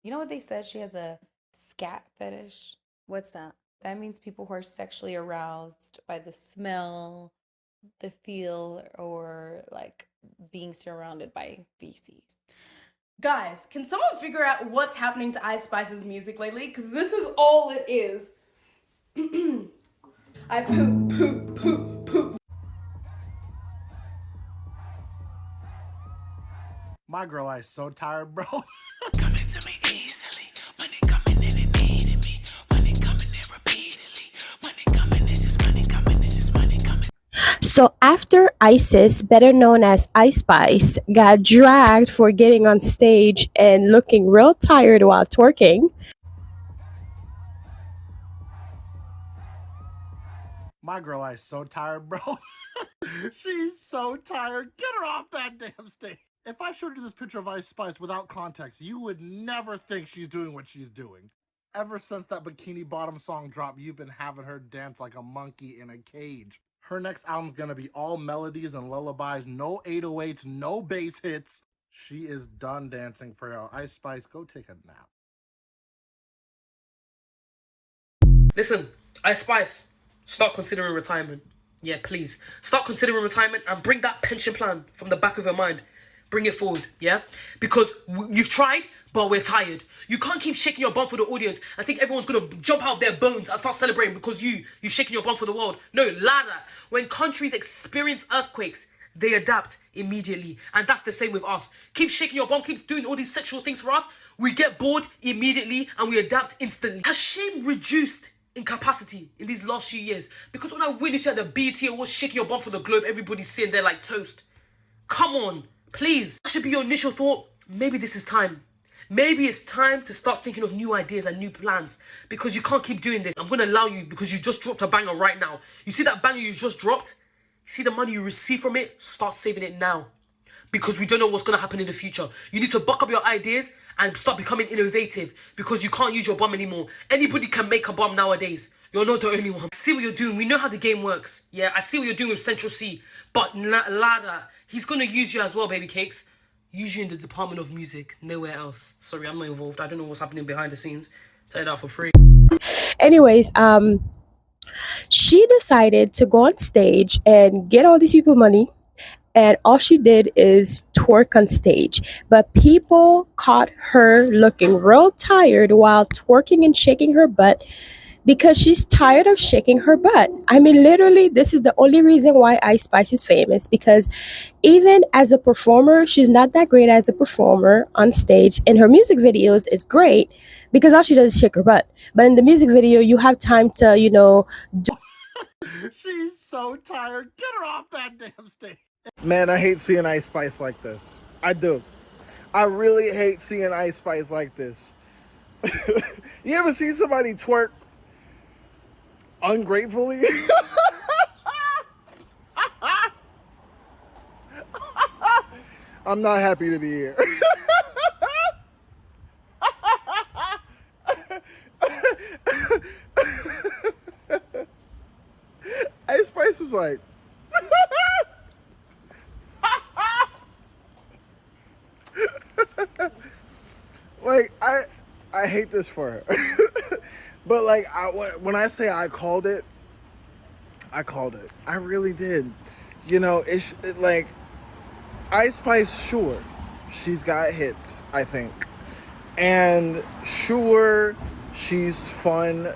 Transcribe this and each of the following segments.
You know what they said? She has a scat fetish. What's that? That means people who are sexually aroused by the smell, the feel, or like being surrounded by feces. Guys, can someone figure out what's happening to Ice Spice's music lately? Because this is all it is. I poop, poop, poop, poop. My girl is so tired, bro. Coming to me easily. Money coming in and needing me. Money coming in repeatedly. Money coming, it's just money coming, it's just money coming. So after Isis, better known as Ice Spice, got dragged for getting on stage and looking real tired while twerking, My girl is so tired, bro. She's so tired. Get her off that damn stage. If I showed you this picture of Ice Spice without context, you would never think she's doing what she's doing. Ever since that Bikini Bottom song dropped, you've been having her dance like a monkey in a cage. Her next album's gonna be all melodies and lullabies, no 808s, no bass hits. She is done dancing for y'all. Ice Spice, go take a nap. Listen, Ice Spice, start considering retirement. Yeah, please. Start considering retirement and bring that pension plan from the back of your mind. Bring it forward, yeah? Because you've tried, but we're tired. You can't keep shaking your bum for the audience and think everyone's gonna jump out of their bones and start celebrating because you shaking your bum for the world. No, ladder. When countries experience earthquakes, they adapt immediately. And that's the same with us. Keep shaking your bum, keep doing all these sexual things for us. We get bored immediately and we adapt instantly. Has shame reduced in capacity in these last few years? Because when I witnessed you at the BET Awards shaking your bum for the globe, everybody's sitting there like toast. Come on, please. That should be your initial thought. Maybe this is time. Maybe it's time to start thinking of new ideas and new plans because you can't keep doing this. I'm going to allow you because you just dropped a banger right now. You see that banger you just dropped? You see the money you receive from it? Start saving it now because we don't know what's going to happen in the future. You need to buck up your ideas and start becoming innovative because you can't use your bum anymore. Anybody can make a bum nowadays. You're not the only one. I see what you're doing. We know how the game works. Yeah, I see what you're doing with Central C. But Lada, he's going to use you as well, baby cakes. Use you in the department of music. Nowhere else. Sorry, I'm not involved. I don't know what's happening behind the scenes. Tell you that for free. anyways, she decided to go on stage and get all these people money. And all she did is twerk on stage. But people caught her looking real tired while twerking and shaking her butt because she's tired of shaking her butt. I mean, literally, this is the only reason why Ice Spice is famous because even as a performer, she's not that great as a performer on stage. And her music videos is great because all she does is shake her butt. But in the music video, you have time to, do. She's so tired. Get her off that damn stage. Man, I hate seeing Ice Spice like this. I do. I really hate seeing Ice Spice like this. You ever see somebody twerk ungratefully? I'm not happy to be here. Ice Spice was like, like, I hate this for her. But like, when I say I called it. I really did. It's like, Ice Spice, sure, she's got hits, I think. And sure, she's fun.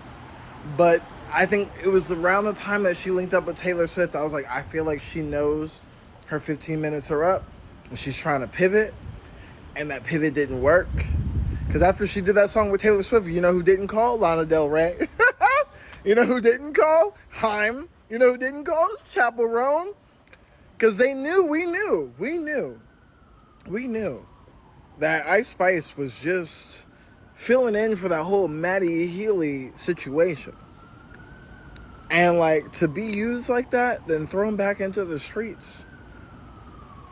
But I think it was around the time that she linked up with Taylor Swift, I was like, I feel like she knows her 15 minutes are up. And she's trying to pivot. And that pivot didn't work. Because after she did that song with Taylor Swift, you know who didn't call? Lana Del Rey. You know who didn't call? Haim. You know who didn't call? Chapel Roan. Because we knew that Ice Spice was just filling in for that whole Maddie Healy situation. And like, to be used like that, then thrown back into the streets.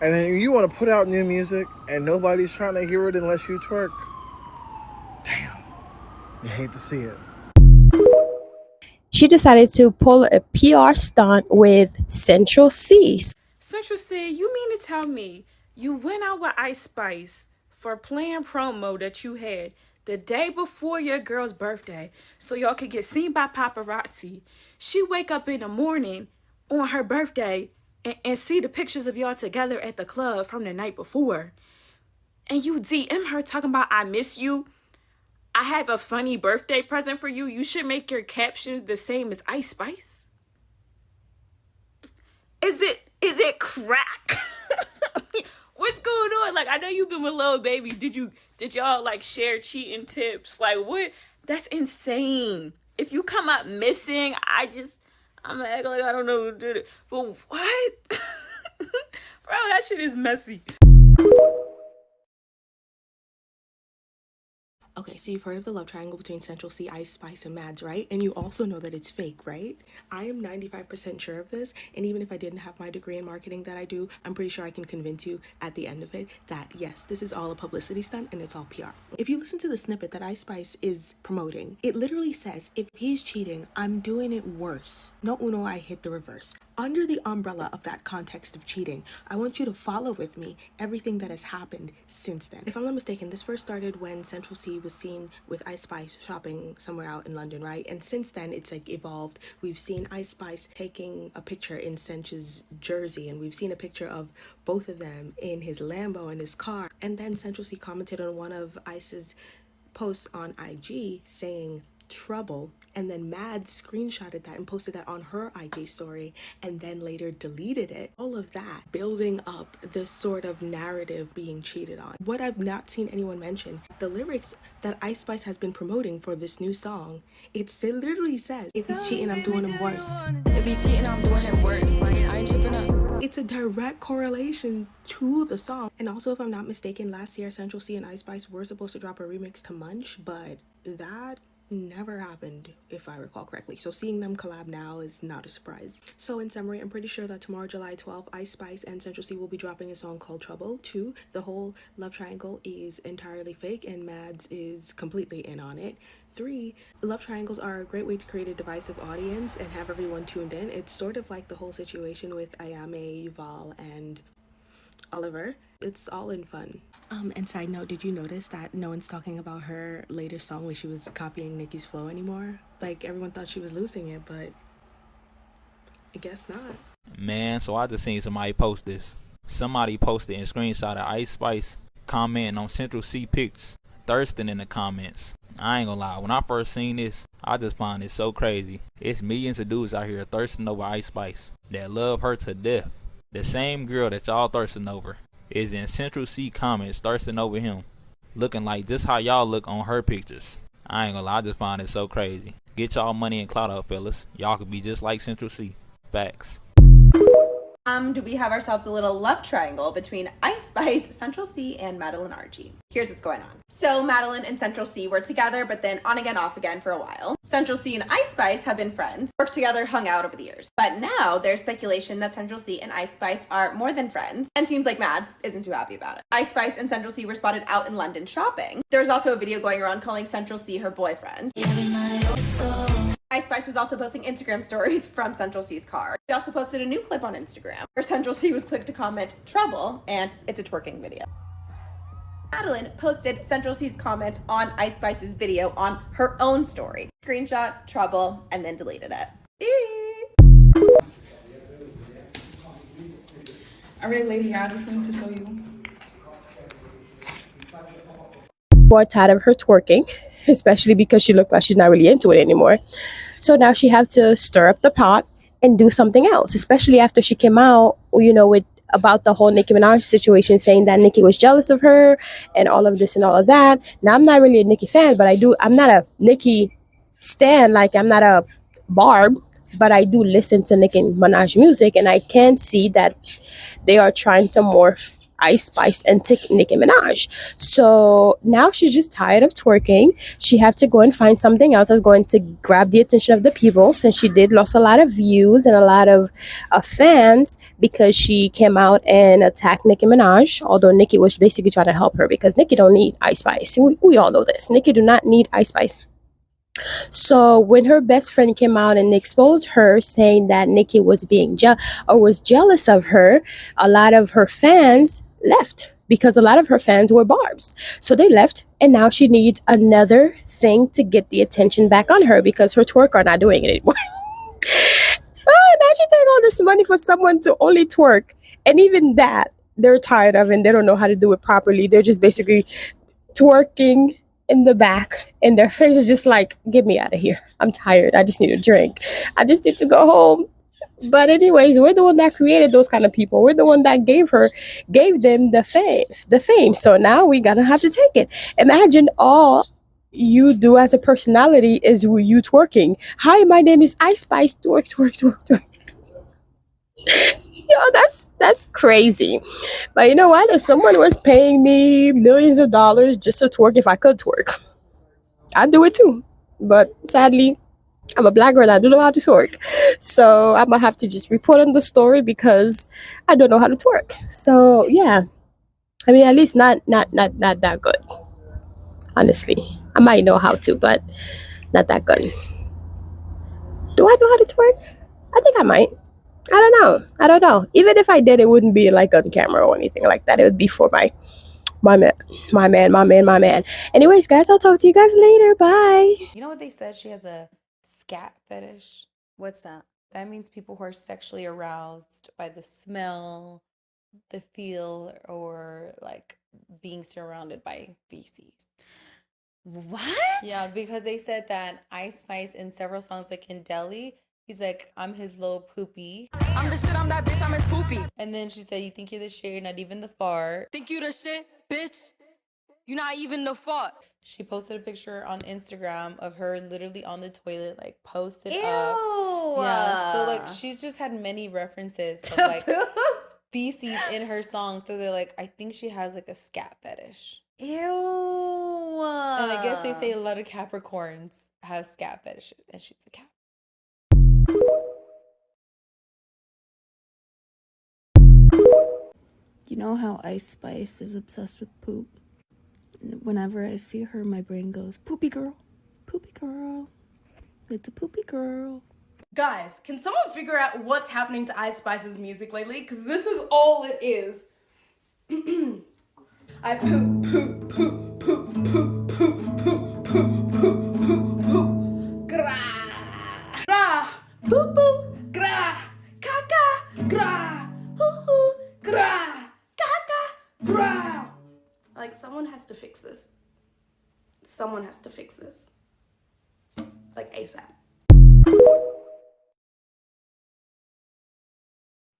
And then you want to put out new music and nobody's trying to hear it unless you twerk. Damn. You hate to see it. She decided to pull a PR stunt with Central C. Central C, you mean to tell me you went out with Ice Spice for playing promo that you had, the day before your girl's birthday so y'all could get seen by paparazzi. She wake up in the morning on her birthday and see the pictures of y'all together at the club from the night before. And you DM her talking about, I miss you. I have a funny birthday present for you. You should make your captions the same as Ice Spice. Is it crack? What's going on? Like, I know you've been with Lil Baby. Did y'all like share cheating tips? Like, what? That's insane. If you come up missing, I'm gonna act like I don't know who did it. But what? Bro, that shit is messy. Okay, so you've heard of the love triangle between Central C, Ice Spice, and Mads, right? And you also know that it's fake, right? I am 95% sure of this, and even if I didn't have my degree in marketing that I do, I'm pretty sure I can convince you at the end of it that yes, this is all a publicity stunt and it's all PR. If you listen to the snippet that Ice Spice is promoting, it literally says, if he's cheating, I'm doing it worse. No uno, I hit the reverse. Under the umbrella of that context of cheating, I want you to follow with me everything that has happened since then. If I'm not mistaken, this first started when Central C was seen with Ice Spice shopping somewhere out in London, right? And since then, it's like evolved. We've seen Ice Spice taking a picture in Central's jersey, and we've seen a picture of both of them in his Lambo and his car. And then Central C commented on one of Ice's posts on IG saying, trouble, and then Mads screenshotted that and posted that on her IG story and then later deleted it. All of that building up this sort of narrative being cheated on. What I've not seen anyone mention, the lyrics that Ice Spice has been promoting for this new song, it literally says, if he's cheating, I'm doing him worse. If he's cheating, I'm doing him worse. Like, I ain't tripping up. It's a direct correlation to the song. And also, if I'm not mistaken, last year Central C and Ice Spice were supposed to drop a remix to Munch, but that never happened, if I recall correctly. So seeing them collab now is not a surprise. So in summary, I'm pretty sure that tomorrow, July 12th, Ice Spice and Central C will be dropping a song called Trouble. 2, the whole love triangle is entirely fake and Mads is completely in on it. 3, love triangles are a great way to create a divisive audience and have everyone tuned in. It's sort of like the whole situation with Ayame, Yuval, and Oliver. It's all in fun. And side note, did you notice that no one's talking about her latest song where she was copying Nicki's flow anymore? Like, everyone thought she was losing it, but I guess not. Man, so I just seen somebody post this. Somebody posted and screenshotted Ice Spice commenting on Central C pics, thirsting in the comments. I ain't gonna lie, when I first seen this, I just found it so crazy. It's millions of dudes out here thirsting over Ice Spice that love her to death. The same girl that y'all thirsting over is in Central C comments thirsting over him, looking like just how y'all look on her pictures. I ain't gonna lie, I just find it so crazy. Get y'all money and clout up, fellas. Y'all could be just like Central C. Facts. Do we have ourselves a little love triangle between Ice Spice, Central C, and Madeline RG? Here's what's going on. So Madeline and Central C were together, but then on again, off again for a while. Central C and Ice Spice have been friends, worked together, hung out over the years. But now there's speculation that Central C and Ice Spice are more than friends, and seems like Mads isn't too happy about it. Ice Spice and Central C were spotted out in London shopping. There's also a video going around calling Central C her boyfriend. Ice Spice was also posting Instagram stories from Central C's car. She also posted a new clip on Instagram where Central C was quick to comment trouble, and it's a twerking video. Madeline posted Central C's comment on Ice Spice's video on her own story. Screenshot, trouble, and then deleted it. Alright, lady, I just wanted to tell you. More tired of her twerking, especially because she looked like she's not really into it anymore. So now she have to stir up the pot and do something else, especially after she came out, you know, with about the whole Nicki Minaj situation, saying that Nicki was jealous of her and all of this and all of that. Now, I'm not really a Nicki fan, but I'm not a Nicki stan, like I'm not a Barb, but I do listen to Nicki Minaj music, and I can see that they are trying to morph Ice Spice and Nicki Minaj. So now she's just tired of twerking. She have to go and find something else that's going to grab the attention of the people, since she did lost a lot of views and a lot of fans because she came out and attacked Nicki Minaj, although Nicki was basically trying to help her because Nicki don't need Ice Spice. We all know this. Nicki do not need Ice Spice. So when her best friend came out and exposed her, saying that Nicki was being was jealous of her, a lot of her fans left because a lot of her fans were Barbs. So they left, and now she needs another thing to get the attention back on her because her twerk are not doing it anymore. Imagine paying all this money for someone to only twerk, and even that they're tired of and they don't know how to do it properly. They're just basically twerking in the back, and their face is just like, get me out of here. I'm tired. I just need a drink. I just need to go home. But anyways, we're the one that created those kind of people. We're the one that gave them the fame. So now we gotta have to take it. Imagine all you do as a personality is you twerking. Hi, my name is Ice Spice. Twerk, twerk, twerk, twerk. Yo, that's crazy. But you know what? If someone was paying me millions of dollars just to twerk, if I could twerk, I'd do it too. But sadly, I'm a black girl that don't know how to twerk. So I'm gonna have to just report on the story because I don't know how to twerk. So yeah. I mean, at least not that good. Honestly. I might know how to, but not that good. Do I know how to twerk? I think I might. I don't know. Even if I did, it wouldn't be like on camera or anything like that. It would be for my man. Anyways, guys, I'll talk to you guys later. Bye. You know what they said? She has a scat fetish. What's that? That means people who are sexually aroused by the smell, the feel, or like being surrounded by feces. What? Yeah, because they said that Ice Spice in several songs, like in Delhi, he's like, I'm his little poopy. I'm the shit, I'm that bitch, I'm his poopy. And then she said, you think you're the shit, you're not even the fart. Think you the shit, bitch? You not even the fart. She posted a picture on Instagram of her literally on the toilet, like posted Ew. up. Yeah, so like she's just had many references of like feces in her song. So they're like, I think she has like a scat fetish. Ew. And I guess they say a lot of Capricorns have scat fetishes, and she's a Cap. You know how Ice Spice is obsessed with poop? Whenever I see her, my brain goes, poopy girl, it's a poopy girl. Guys, can someone figure out what's happening to Ice Spice's music lately? Because this is all it is. I poop, poop, poop, poop, poop, poop, poop, poop, poop, poop, poop, gra, gra, poop, poop, gra, caca, gra, hoo hoo, gra, caca, gra. Like, someone has to fix this. Someone has to fix this. Like, ASAP.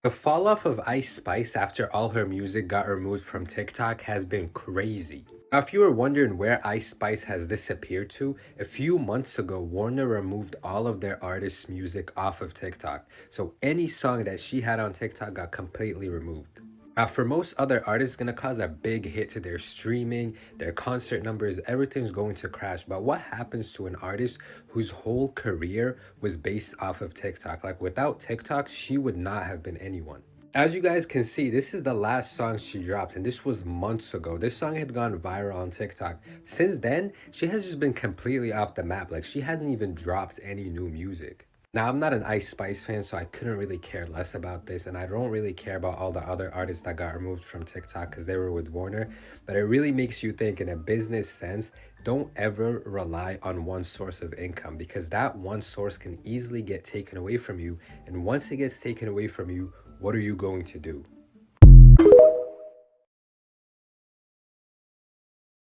The fall off of Ice Spice after all her music got removed from TikTok has been crazy. Now, if you were wondering where Ice Spice has disappeared to, a few months ago, Warner removed all of their artists' music off of TikTok. So any song that she had on TikTok got completely removed. Now, for most other artists, it's going to cause a big hit to their streaming, their concert numbers, everything's going to crash. But what happens to an artist whose whole career was based off of TikTok? Like, without TikTok, she would not have been anyone. As you guys can see, this is the last song she dropped, and this was months ago. This song had gone viral on TikTok. Since then, she has just been completely off the map. Like, she hasn't even dropped any new music. Now, I'm not an Ice Spice fan, so I couldn't really care less about this, and I don't really care about all the other artists that got removed from TikTok because they were with Warner, but it really makes you think in a business sense, don't ever rely on one source of income because that one source can easily get taken away from you, and once it gets taken away from you, what are you going to do?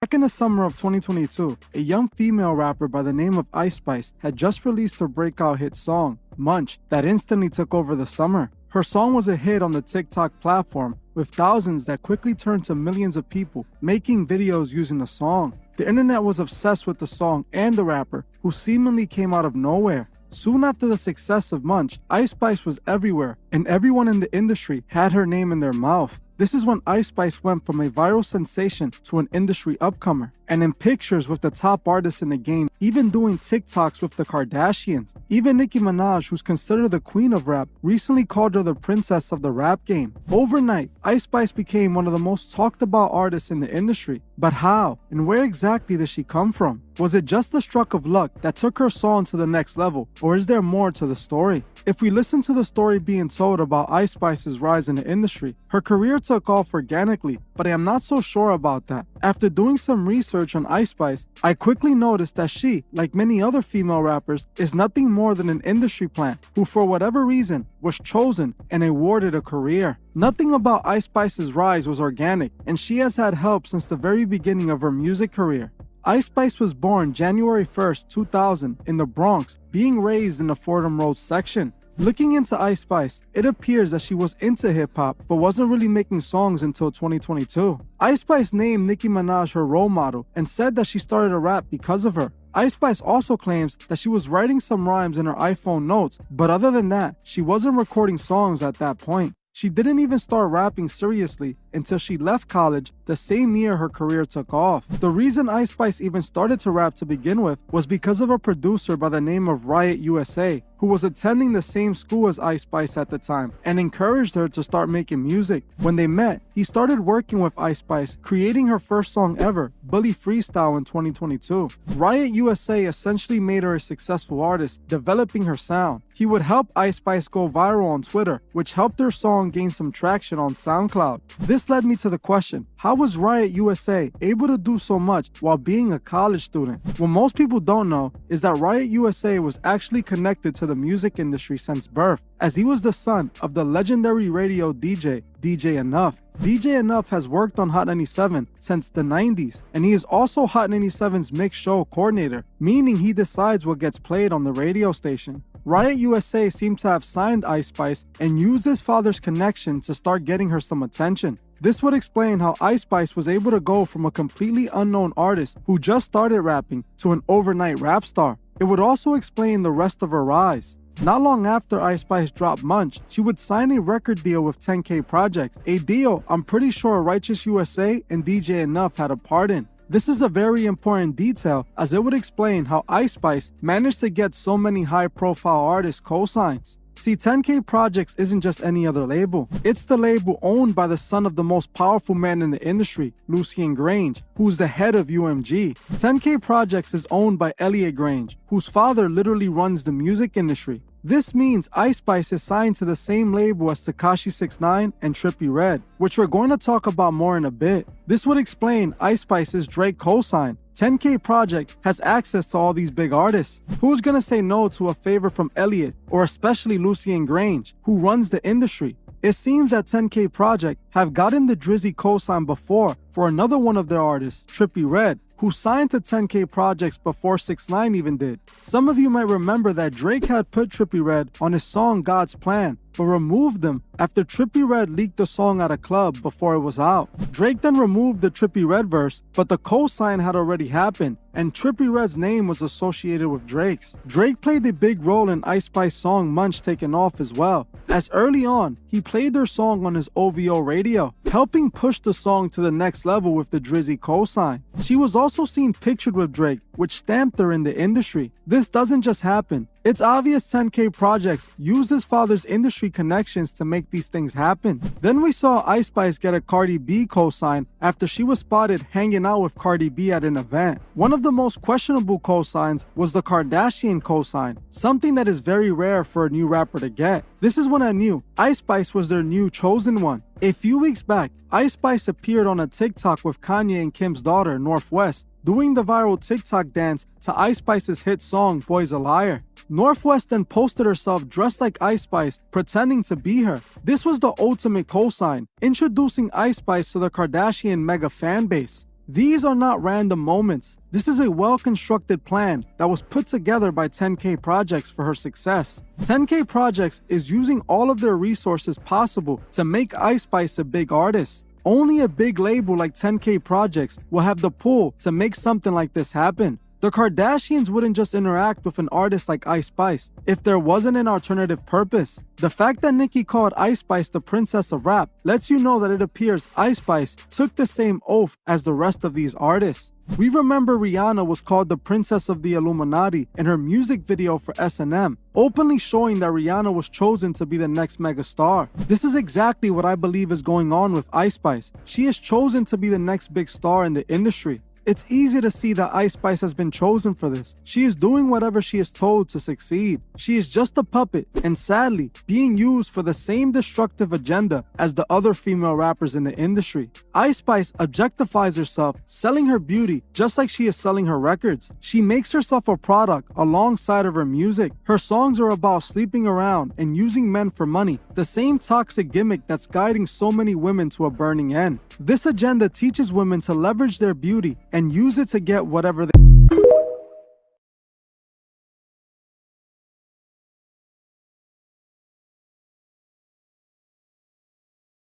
Back in the summer of 2022, a young female rapper by the name of Ice Spice had just released her breakout hit song, Munch, that instantly took over the summer. Her song was a hit on the TikTok platform, with thousands that quickly turned to millions of people making videos using the song. The internet was obsessed with the song and the rapper, who seemingly came out of nowhere. Soon after the success of Munch, Ice Spice was everywhere, and everyone in the industry had her name in their mouth. This is when Ice Spice went from a viral sensation to an industry upcomer, and in pictures with the top artists in the game, even doing TikToks with the Kardashians. Even Nicki Minaj, who's considered the queen of rap, recently called her the princess of the rap game. Overnight, Ice Spice became one of the most talked about artists in the industry. But how? And where exactly did she come from? Was it just a stroke of luck that took her song to the next level, or is there more to the story? If we listen to the story being told about Ice Spice's rise in the industry, her career took off organically, but I am not so sure about that. After doing some research on Ice Spice, I quickly noticed that she, like many other female rappers, is nothing more than an industry plant who for whatever reason was chosen and awarded a career. Nothing about Ice Spice's rise was organic, and she has had help since the very beginning of her music career. Ice Spice was born January 1st, 2000 in the Bronx, being raised in the Fordham Road section. Looking into Ice Spice, it appears that she was into hip-hop but wasn't really making songs until 2022. Ice Spice named Nicki Minaj her role model and said that she started to rap because of her. Ice Spice also claims that she was writing some rhymes in her iPhone notes, but other than that, she wasn't recording songs at that point. She didn't even start rapping seriously until she left college the same year her career took off. The reason Ice Spice even started to rap to begin with was because of a producer by the name of Riot USA, who was attending the same school as Ice Spice at the time and encouraged her to start making music. When they met, he started working with Ice Spice, creating her first song ever, Bully Freestyle, in 2022. Riot USA essentially made her a successful artist, developing her sound. He would help Ice Spice go viral on Twitter, which helped her song gain some traction on SoundCloud. This led me to the question, how was Riot USA able to do so much while being a college student? What most people don't know is that Riot USA was actually connected to the music industry since birth, as he was the son of the legendary radio DJ, DJ Enough. DJ Enough has worked on Hot 97 since the 90s, and he is also Hot 97's mixed show coordinator, meaning he decides what gets played on the radio station. Riot USA seemed to have signed Ice Spice and used his father's connection to start getting her some attention. This would explain how Ice Spice was able to go from a completely unknown artist who just started rapping to an overnight rap star. It would also explain the rest of her rise. Not long after Ice Spice dropped Munch, she would sign a record deal with 10K Projects, a deal I'm pretty sure Righteous USA and DJ Enough had a part in. This is a very important detail, as it would explain how Ice Spice managed to get so many high-profile artists cosigns. See, 10K Projects isn't just any other label. It's the label owned by the son of the most powerful man in the industry, Lucian Grange, who's the head of UMG. 10K Projects is owned by Elliot Grange, whose father literally runs the music industry. This means Ice Spice is signed to the same label as Tekashi 6ix9ine and Trippie Redd, which we're going to talk about more in a bit. This would explain Ice Spice's Drake cosign. 10K Project has access to all these big artists. Who's gonna say no to a favor from Elliot, or especially Lucian Grange, who runs the industry? It seems that 10K Project have gotten the Drizzy cosign before for another one of their artists, Trippie Redd, who signed to 10K Projects before 6ix9ine even did. Some of you might remember that Drake had put Trippie Redd on his song God's Plan, but removed them after Trippie Redd leaked the song at a club before it was out. Drake then removed the Trippie Redd verse, but the cosign had already happened, and Trippie Redd's name was associated with Drake's. Drake played a big role in Ice Spice's song Munch taking off as well, as early on, he played their song on his OVO radio, helping push the song to the next level with the Drizzy cosign. She was also seen pictured with Drake, which stamped her in the industry. This doesn't just happen. It's obvious 10K Projects used his father's industry connections to make these things happen. Then we saw Ice Spice get a Cardi B cosign after she was spotted hanging out with Cardi B at an event. One of the most questionable cosigns was the Kardashian cosign, something that is very rare for a new rapper to get. This is when I knew Ice Spice was their new chosen one. A few weeks back, Ice Spice appeared on a TikTok with Kanye and Kim's daughter, Northwest, doing the viral TikTok dance to Ice Spice's hit song, Boy's a Liar. Northwest then posted herself dressed like Ice Spice, pretending to be her. This was the ultimate cosign, introducing Ice Spice to the Kardashian mega fan base. These are not random moments. This is a well-constructed plan that was put together by 10K Projects for her success. 10K Projects is using all of their resources possible to make Ice Spice a big artist. Only a big label like 10K Projects will have the pull to make something like this happen. The Kardashians wouldn't just interact with an artist like Ice Spice if there wasn't an alternative purpose. The fact that Nicki called Ice Spice the princess of rap lets you know that it appears Ice Spice took the same oath as the rest of these artists. We remember Rihanna was called the princess of the Illuminati in her music video for S&M, openly showing that Rihanna was chosen to be the next megastar. This is exactly what I believe is going on with Ice Spice. She is chosen to be the next big star in the industry. It's easy to see that Ice Spice has been chosen for this. She is doing whatever she is told to succeed. She is just a puppet and sadly being used for the same destructive agenda as the other female rappers in the industry. Ice Spice objectifies herself, selling her beauty just like she is selling her records. She makes herself a product alongside of her music. Her songs are about sleeping around and using men for money, the same toxic gimmick that's guiding so many women to a burning end. This agenda teaches women to leverage their beauty and use it to get whatever they